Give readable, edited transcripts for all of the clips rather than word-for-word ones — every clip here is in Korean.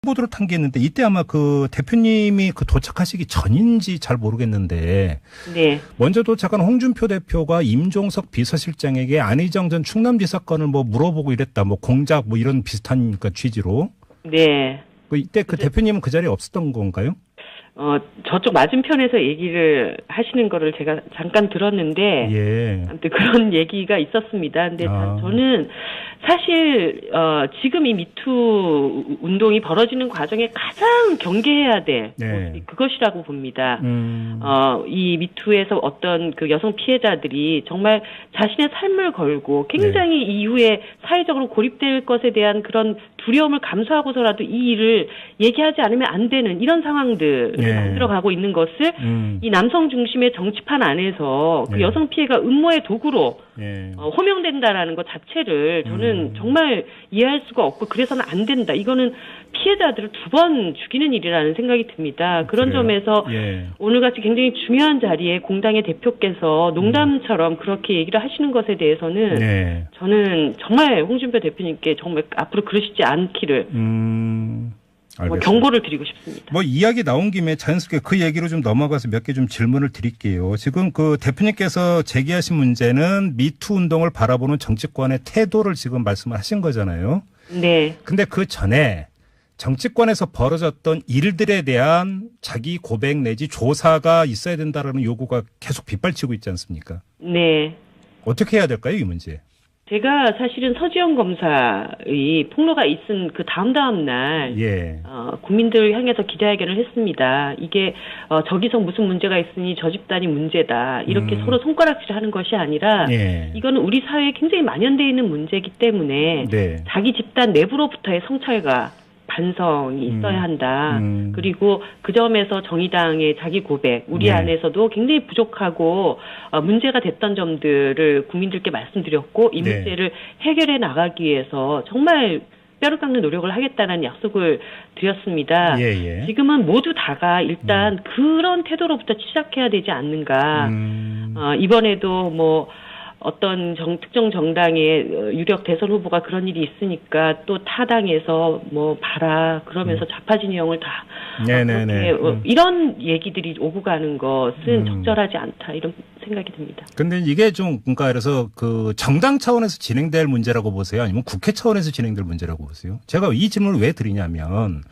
보도를 탄 게 있는데 이때 아마 그 대표님이 그 도착하시기 전인지 잘 모르겠는데 네. 먼저 도착한 홍준표 대표가 임종석 비서실장에게 안희정 전 충남지사 건을 뭐 물어보고 이랬다. 뭐 공작 뭐 이런 비슷한 그러니까 취지로. 네. 이때 그 대표님은 그 자리에 없었던 건가요? 저쪽 맞은편에서 얘기를 하시는 거를 제가 잠깐 들었는데, 예. 아무튼 그런 얘기가 있었습니다. 근데 저는 사실, 지금 이 미투 운동이 벌어지는 과정에 가장 경계해야 될 네. 그것이라고 봅니다. 이 미투에서 어떤 그 여성 피해자들이 정말 자신의 삶을 걸고 굉장히 네. 이후에 사회적으로 고립될 것에 대한 그런 두려움을 감수하고서라도 이 일을 얘기하지 않으면 안 되는 이런 상황들을 만들어가고 있는 것을 이 남성 중심의 정치판 안에서 그 여성 피해가 음모의 도구로 호명된다라는 것 자체를 저는 정말 이해할 수가 없고 그래서는 안 된다. 이거는 피해자들을 두 번 죽이는 일이라는 생각이 듭니다. 그런 점에서 오늘같이 굉장히 중요한 자리에 공당의 대표께서 농담처럼 그렇게 얘기를 하시는 것에 대해서는 저는 정말 홍준표 대표님께 정말 앞으로 그러시지 않기를 경고를 드리고 싶습니다. 뭐 이야기 나온 김에 자연스럽게 그 얘기로 좀 넘어가서 몇 개 좀 질문을 드릴게요. 지금 그 대표님께서 제기하신 문제는 미투 운동을 바라보는 정치권의 태도를 지금 말씀을 하신 거잖아요. 네. 근데 그 전에 정치권에서 벌어졌던 일들에 대한 자기 고백 내지 조사가 있어야 된다라는 요구가 계속 빗발치고 있지 않습니까? 네. 어떻게 해야 될까요, 이 문제? 제가 사실은 서지영 검사의 폭로가 있은 그 다음 날 국민들 향해서 기자회견을 했습니다. 이게 저기서 무슨 문제가 있으니 저 집단이 문제다. 이렇게 서로 손가락질하는 것이 아니라 이거는 우리 사회에 굉장히 만연되어 있는 문제이기 때문에 자기 집단 내부로부터의 성찰과 반성이 있어야 한다. 그리고 그 점에서 정의당의 자기 고백, 우리 안에서도 굉장히 부족하고 문제가 됐던 점들을 국민들께 말씀드렸고 이 문제를 해결해 나가기 위해서 정말 뼈를 깎는 노력을 하겠다는 약속을 드렸습니다. 지금은 모두 다가 일단 그런 태도로부터 시작해야 되지 않는가. 이번에도 뭐 어떤 특정 정당의 유력 대선 후보가 그런 일이 있으니까 또 타당에서 뭐 봐라 그러면서 좌파 진영을 다 이런 얘기들이 오고 가는 것은 적절하지 않다 이런 생각이 듭니다. 근데 이게 좀 그러니까 그래서 그 정당 차원에서 진행될 문제라고 보세요? 아니면 국회 차원에서 진행될 문제라고 보세요? 제가 이 질문을 왜 드리냐면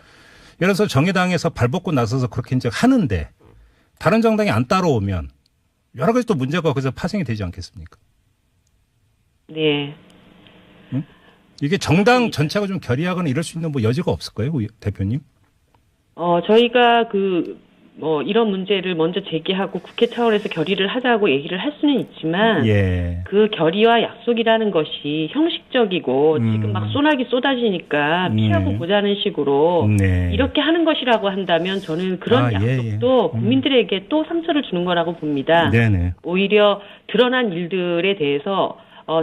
예를 들어서 정의당에서 발벗고 나서서 그렇게 이제 하는데 다른 정당이 안 따라오면 여러 가지 또 문제가 거기서 파생이 되지 않겠습니까? 네. 이게 정당 전체가 좀 결의하거나 이럴 수 있는 뭐 여지가 없을까요, 대표님? 저희가 이런 문제를 먼저 제기하고 국회 차원에서 결의를 하자고 얘기를 할 수는 있지만 그 결의와 약속이라는 것이 형식적이고 지금 막 소나기 쏟아지니까 피하고 보자는 식으로 이렇게 하는 것이라고 한다면 저는 그런 약속도 국민들에게 또 상처를 주는 거라고 봅니다. 오히려 드러난 일들에 대해서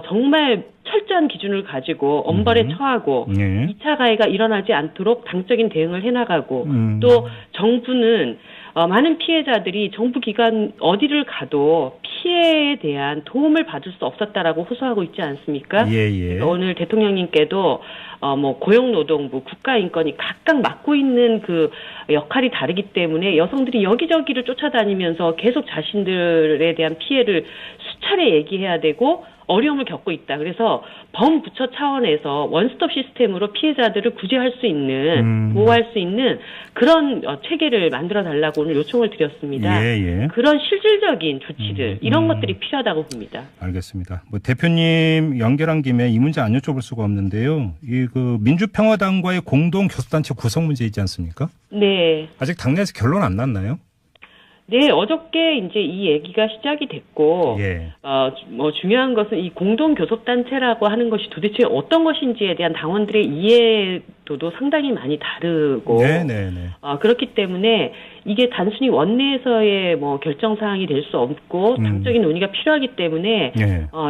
정말 철저한 기준을 가지고 엄벌에 처하고 2차 가해가 일어나지 않도록 당적인 대응을 해나가고 또 정부는 많은 피해자들이 정부 기관 어디를 가도 피해에 대한 도움을 받을 수 없었다라고 호소하고 있지 않습니까? 오늘 대통령님께도 고용노동부, 국가인권이 각각 맡고 있는 그 역할이 다르기 때문에 여성들이 여기저기를 쫓아다니면서 계속 자신들에 대한 피해를 수차례 얘기해야 되고 어려움을 겪고 있다. 그래서 범부처 차원에서 원스톱 시스템으로 피해자들을 구제할 수 있는, 보호할 수 있는 그런 체계를 만들어 달라고 오늘 요청을 드렸습니다. 그런 실질적인 조치들, 이런 것들이 필요하다고 봅니다. 알겠습니다. 뭐 대표님 연결한 김에 이 문제 안 여쭤볼 수가 없는데요. 이 그 민주평화당과의 공동 교섭단체 구성 문제 있지 않습니까? 네. 아직 당내에서 결론 안 났나요? 네, 어저께 이제 이 얘기가 시작이 됐고, 중요한 것은 이 공동교섭단체라고 하는 것이 도대체 어떤 것인지에 대한 당원들의 이해도도 상당히 많이 다르고, 그렇기 때문에 이게 단순히 원내에서의 결정사항이 될 수 없고, 당적인 논의가 필요하기 때문에,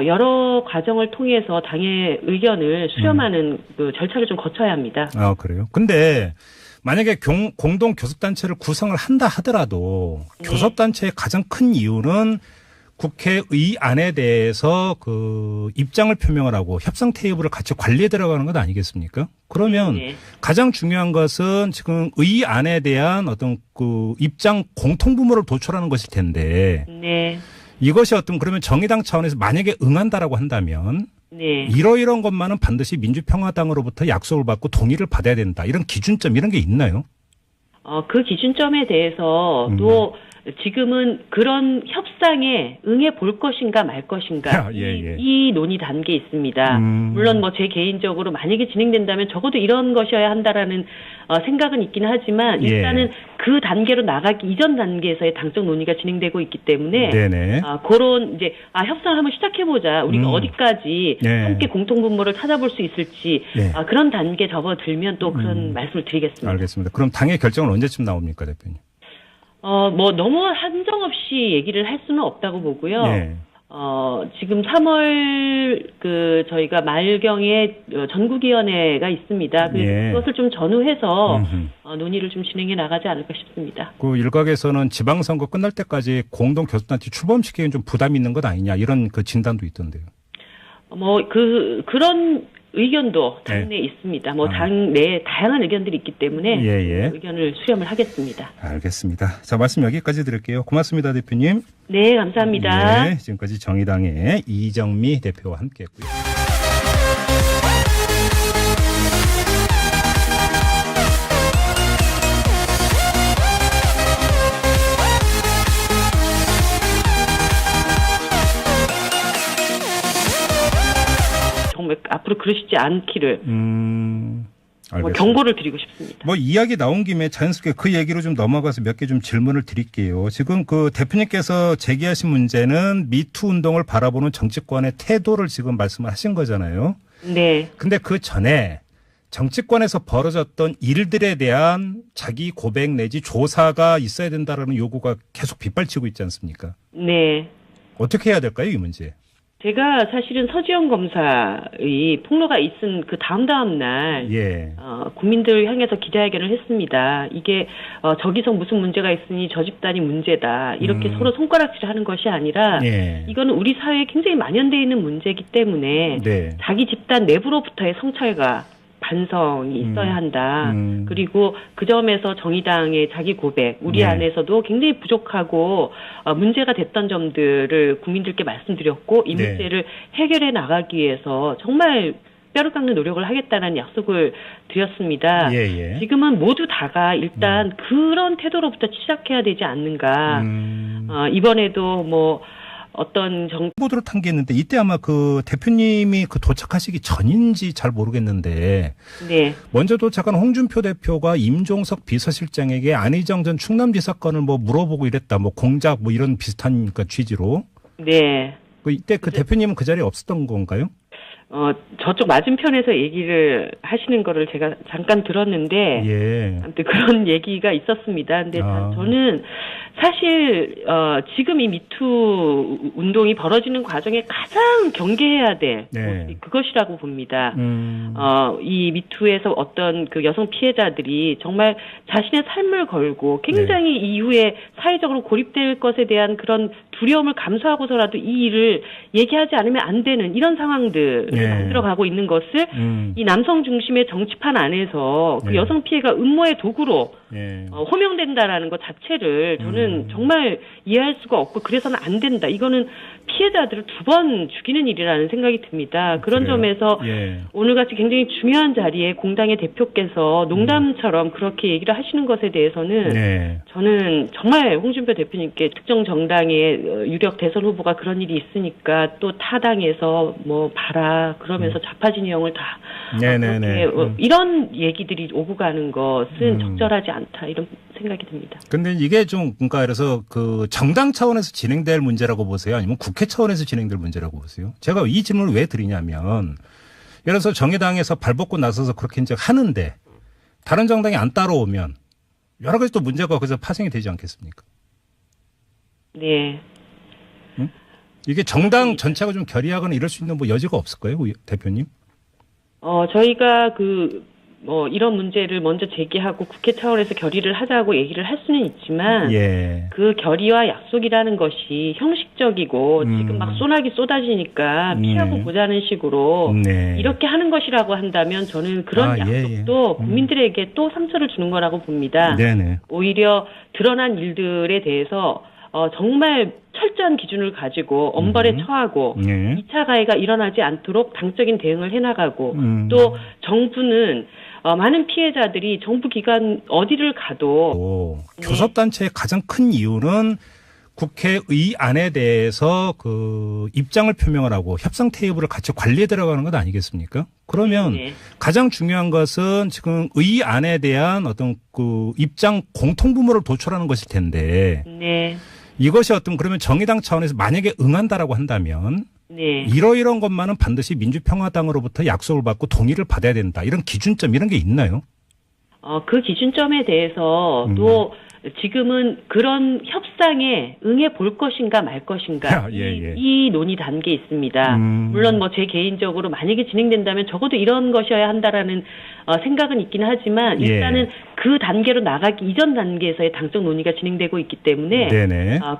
여러 과정을 통해서 당의 의견을 수렴하는 그 절차를 좀 거쳐야 합니다. 아, 그래요? 근데, 만약에 공동 교섭단체를 구성을 한다 하더라도 교섭단체의 가장 큰 이유는 국회의안에 대해서 그 입장을 표명을 하고 협상 테이블을 같이 관리에 들어가는 것 아니겠습니까? 그러면 네. 가장 중요한 것은 지금 의안에 대한 어떤 그 입장 공통분모를 도출하는 것일 텐데 네. 이것이 어떤 그러면 정의당 차원에서 만약에 응한다라고 한다면 네. 이러이러한 것만은 반드시 민주평화당으로부터 약속을 받고 동의를 받아야 된다. 이런 기준점 이런 게 있나요? 그 기준점에 대해서도 지금은 그런 협상에 응해 볼 것인가 말 것인가 예. 이 논의 단계에 있습니다. 물론 뭐 제 개인적으로 만약에 진행된다면 적어도 이런 것이어야 한다라는 생각은 있긴 하지만 일단은 그 단계로 나가기 이전 단계에서의 당적 논의가 진행되고 있기 때문에 네네. 그런 이제 협상을 한번 시작해 보자. 우리가 어디까지 함께 공통분모를 찾아볼 수 있을지 그런 단계 접어들면 또 그런 말씀을 드리겠습니다. 알겠습니다. 그럼 당의 결정은 언제쯤 나옵니까, 대표님? 뭐 너무 한정 없이 얘기를 할 수는 없다고 보고요. 지금 3월 저희가 말경에 전국위원회가 있습니다. 그것을 좀 전후해서 논의를 좀 진행해 나가지 않을까 싶습니다. 그 일각에서는 지방선거 끝날 때까지 공동 교섭단체 출범시키기엔 좀 부담이 있는 것 아니냐 이런 그 진단도 있던데요. 그런 의견도 당내에 있습니다. 당내에 다양한 의견들이 있기 때문에 의견을 수렴을 하겠습니다. 알겠습니다. 자, 말씀 여기까지 드릴게요. 고맙습니다, 대표님. 네, 감사합니다. 지금까지 정의당의 이정미 대표와 함께했고요. 정말 앞으로 그러시지 않기를 알겠습니다. 경고를 드리고 싶습니다. 이야기 나온 김에 자연스럽게 그 얘기로 좀 넘어가서 몇 개 좀 질문을 드릴게요. 지금 그 대표님께서 제기하신 문제는 미투 운동을 바라보는 정치권의 태도를 지금 말씀을 하신 거잖아요. 네. 근데 그 전에 정치권에서 벌어졌던 일들에 대한 자기 고백 내지 조사가 있어야 된다라는 요구가 계속 빗발치고 있지 않습니까? 네. 어떻게 해야 될까요, 이 문제? 제가 사실은 서지영 검사의 폭로가 있은 그 다음 날 국민들 향해서 기자회견을 했습니다. 이게 저기서 무슨 문제가 있으니 저 집단이 문제다 이렇게 서로 손가락질하는 것이 아니라 이거는 우리 사회에 굉장히 만연되어 있는 문제이기 때문에 자기 집단 내부로부터의 성찰과 반성이 있어야 한다. 그리고 그 점에서 정의당의 자기 고백, 우리 안에서도 굉장히 부족하고 문제가 됐던 점들을 국민들께 말씀드렸고 이 문제를 해결해 나가기 위해서 정말 뼈를 깎는 노력을 하겠다는 약속을 드렸습니다. 지금은 모두 다가 일단 그런 태도로부터 시작해야 되지 않는가. 이번에도 어떤 보도를 탄 게 있는데 이때 아마 그 대표님이 그 도착하시기 전인지 잘 모르겠는데 먼저 도착한 홍준표 대표가 임종석 비서실장에게 안희정 전 충남지 사건을 물어보고 이랬다. 공작 이런 비슷한 취지로. 이때 그 대표님은 그 자리에 없었던 건가요? 저쪽 맞은편에서 얘기를 하시는 거를 제가 잠깐 들었는데, 아무튼 그런 얘기가 있었습니다. 근데 저는 사실, 지금 이 미투 운동이 벌어지는 과정에 가장 경계해야 될 그것이라고 봅니다. 이 미투에서 어떤 그 여성 피해자들이 정말 자신의 삶을 걸고 굉장히 이후에 사회적으로 고립될 것에 대한 그런 두려움을 감수하고서라도 이 일을 얘기하지 않으면 안 되는 이런 상황들을 만들어가고 있는 것을 이 남성 중심의 정치판 안에서 그 여성 피해가 음모의 도구로 호명된다라는 것 자체를 저는 정말 이해할 수가 없고 그래서는 안 된다. 이거는 피해자들을 두 번 죽이는 일이라는 생각이 듭니다. 그런 점에서 오늘같이 굉장히 중요한 자리에 공당의 대표께서 농담처럼 그렇게 얘기를 하시는 것에 대해서는 저는 정말 홍준표 대표님께 특정 정당의 유력 대선 후보가 그런 일이 있으니까 또 타당에서 봐라 그러면서 좌파 진영을 다 이런 얘기들이 오고 가는 것은 적절하지 않다 이런 생각이 듭니다. 근데 이게 좀 그래서 그 정당 차원에서 진행될 문제라고 보세요? 아니면 국회 차원에서 진행될 문제라고 보세요? 제가 이 질문을 왜 드리냐면 예를 들어서 정의당에서 발벗고 나서서 그렇게 이제 하는데 다른 정당이 안 따라오면 여러 가지 또 문제가 거기서 파생이 되지 않겠습니까? 이게 정당 전체가 좀 결의하거나 이럴 수 있는 여지가 없을까요, 대표님? 저희가 이런 문제를 먼저 제기하고 국회 차원에서 결의를 하자고 얘기를 할 수는 있지만 그 결의와 약속이라는 것이 형식적이고 지금 막 소나기 쏟아지니까 피하고 보자는 식으로 이렇게 하는 것이라고 한다면 저는 그런 약속도 국민들에게 또 상처를 주는 거라고 봅니다. 오히려 드러난 일들에 대해서 정말 철저한 기준을 가지고 엄벌에 처하고 2차 가해가 일어나지 않도록 당적인 대응을 해나가고 또 정부는 많은 피해자들이 정부 기관 어디를 가도 교섭단체의 가장 큰 이유는 국회의 안에 대해서 그 입장을 표명을 하고 협상 테이블을 같이 관리해 들어가는 것 아니겠습니까? 그러면 가장 중요한 것은 지금 의 안에 대한 어떤 그 입장 공통분모를 도출하는 것일 텐데 이것이 어떤 그러면 정의당 차원에서 만약에 응한다라고 한다면 이러이러한 것만은 반드시 민주평화당으로부터 약속을 받고 동의를 받아야 된다. 이런 기준점 이런 게 있나요? 그 기준점에 대해서도 지금은 그런 협상에 응해 볼 것인가 말 것인가 이 논의 단계에 있습니다. 물론 제 개인적으로 만약에 진행된다면 적어도 이런 것이어야 한다라는 생각은 있긴 하지만 일단은 그 단계로 나가기 이전 단계에서의 당적 논의가 진행되고 있기 때문에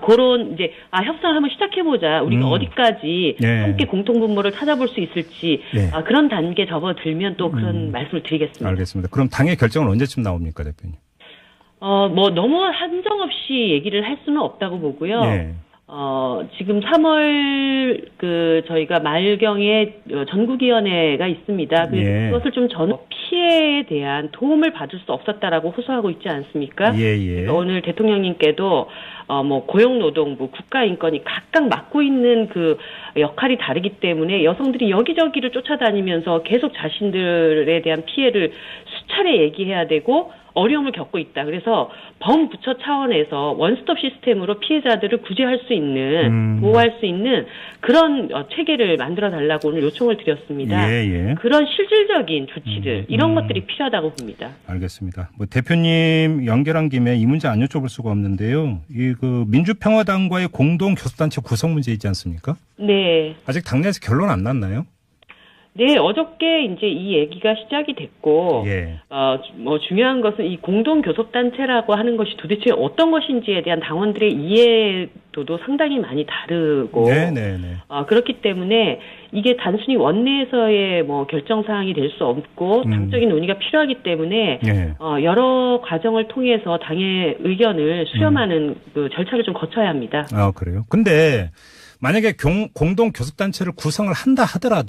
그런 이제 협상을 한번 시작해 보자. 우리가 어디까지 함께 공통분모를 찾아볼 수 있을지 그런 단계 접어들면 또 그런 말씀을 드리겠습니다. 알겠습니다. 그럼 당의 결정은 언제쯤 나옵니까, 대표님? 너무 한정없이 얘기를 할 수는 없다고 보고요. 지금 3월 저희가 말경에 전국위원회가 있습니다. 그것을 좀 피해에 대한 도움을 받을 수 없었다라고 호소하고 있지 않습니까? 오늘 대통령님께도 고용노동부, 국가인권이 각각 맡고 있는 그 역할이 다르기 때문에 여성들이 여기저기를 쫓아다니면서 계속 자신들에 대한 피해를 수차례 얘기해야 되고 어려움을 겪고 있다. 그래서 범부처 차원에서 원스톱 시스템으로 피해자들을 구제할 수 있는, 보호할 수 있는 그런 체계를 만들어 달라고 오늘 요청을 드렸습니다. 그런 실질적인 조치들, 이런 것들이 필요하다고 봅니다. 알겠습니다. 대표님 연결한 김에 이 문제 안 여쭤볼 수가 없는데요. 민주평화당과의 공동 교섭단체 구성 문제 있지 않습니까? 아직 당내에서 결론 안 났나요? 어저께 이제 이 얘기가 시작이 됐고, 중요한 것은 이 공동교섭단체라고 하는 것이 도대체 어떤 것인지에 대한 당원들의 이해도도 상당히 많이 다르고, 그렇기 때문에 이게 단순히 원내에서의 결정사항이 될 수 없고, 당적인 논의가 필요하기 때문에, 여러 과정을 통해서 당의 의견을 수렴하는 그 절차를 좀 거쳐야 합니다. 그래요? 근데 만약에 공동교섭단체를 구성을 한다 하더라도